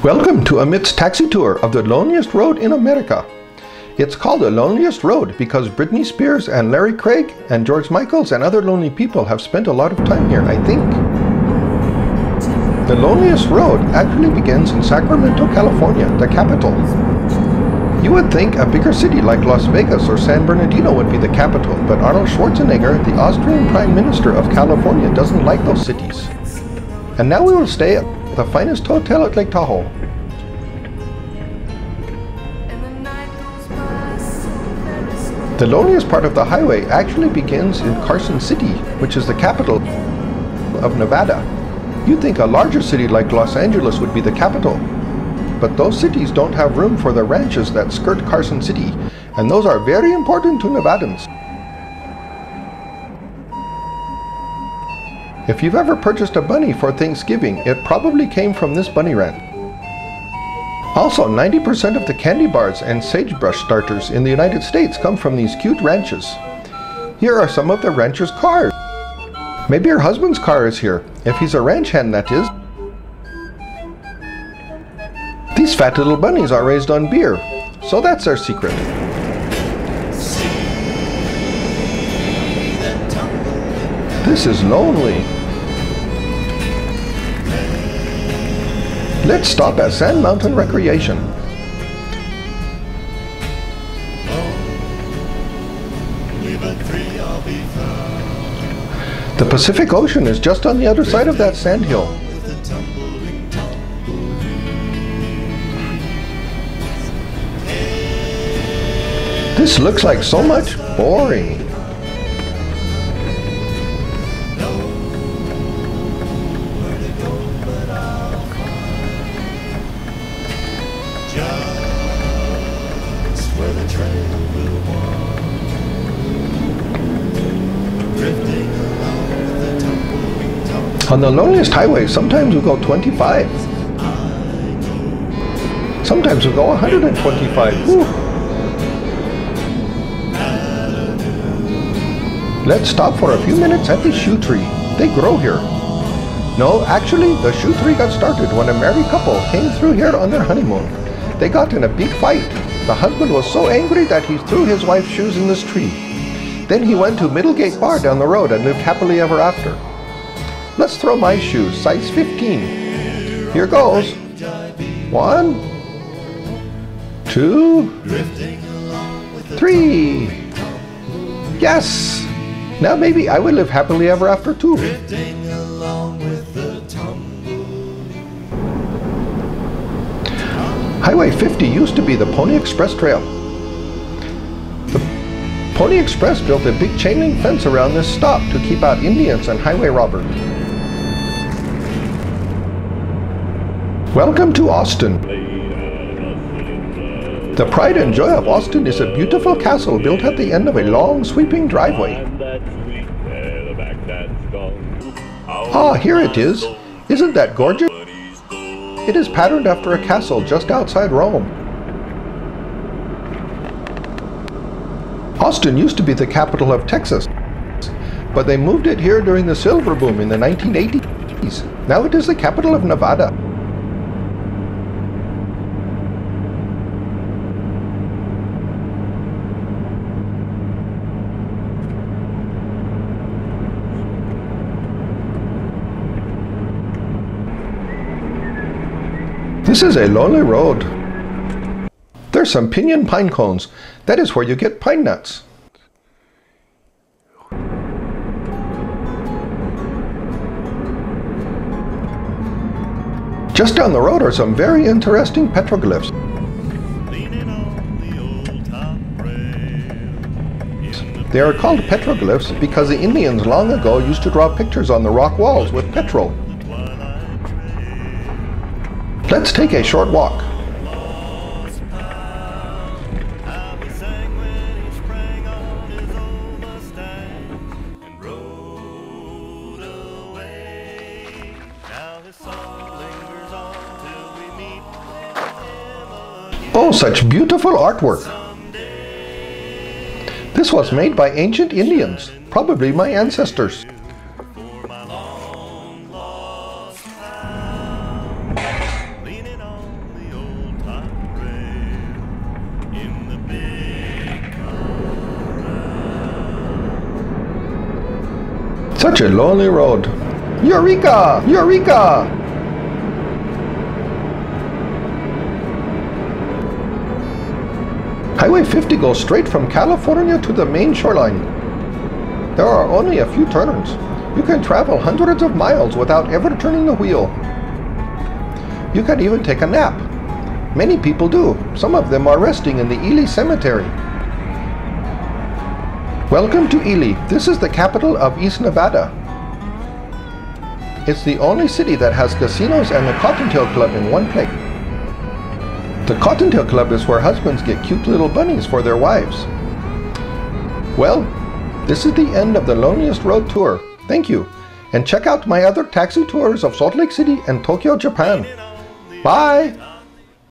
Welcome to Amit's taxi tour of the loneliest road in America. It's called the Loneliest Road because Britney Spears and Larry Craig and George Michaels and other lonely people have spent a lot of time here, I think. The Loneliest Road actually begins in Sacramento, California, the capital. You would think a bigger city like Las Vegas or San Bernardino would be the capital, but Arnold Schwarzenegger, the Austrian Prime Minister of California, doesn't like those cities. And now we will stay at the finest hotel at Lake Tahoe. The loneliest part of the highway actually begins in Carson City, which is the capital of Nevada. You'd think a larger city like Los Angeles would be the capital, but those cities don't have room for the ranches that skirt Carson City, and those are very important to Nevadans. If you've ever purchased a bunny for Thanksgiving, it probably came from this bunny ranch. Also, 90% of the candy bars and sagebrush starters in the United States come from these cute ranches. Here are some of the ranchers' cars. Maybe your husband's car is here, if he's a ranch hand, that is. These fat little bunnies are raised on beer, so that's their secret. This is lonely. Let's stop at Sand Mountain Recreation. The Pacific Ocean is just on the other side of that sand hill. This looks like so much boring. On the loneliest highway, sometimes we go 25. Sometimes we go 125. Whew. Let's stop for a few minutes at the shoe tree. They grow here. No, actually, the shoe tree got started when a married couple came through here on their honeymoon. They got in a big fight. The husband was so angry that he threw his wife's shoes in this tree. Then he went to Middlegate Bar down the road and lived happily ever after. Let's throw my shoes, size 15. Here goes. 1, 2, 3. Yes! Now maybe I will live happily ever after too. Highway 50 used to be the Pony Express Trail. The Pony Express built a big chain link fence around this stop to keep out Indians and highway robbers. Welcome to Austin. The pride and joy of Austin is a beautiful castle built at the end of a long sweeping driveway. Ah, here it is. Isn't that gorgeous? It is patterned after a castle just outside Rome. Austin used to be the capital of Texas, but they moved it here during the silver boom in the 1980s. Now it is the capital of Nevada. This is a lonely road. There's some pinyon pine cones. That is where you get pine nuts. Just down the road are some very interesting petroglyphs. They are called petroglyphs because the Indians long ago used to draw pictures on the rock walls with petrol. Let's take a short walk. Oh, such beautiful artwork. This was made by ancient Indians, probably my ancestors. Such a lonely road. Eureka! Eureka! Highway 50 goes straight from California to the main shoreline. There are only a few turns. You can travel hundreds of miles without ever turning the wheel. You can even take a nap. Many people do. Some of them are resting in the Ely Cemetery. Welcome to Ely. This is the capital of East Nevada. It's the only city that has casinos and the Cottontail Club in one place. The Cottontail Club is where husbands get cute little bunnies for their wives. Well, this is the end of the Loneliest Road tour. Thank you. And check out my other taxi tours of Salt Lake City and Tokyo, Japan. Bye!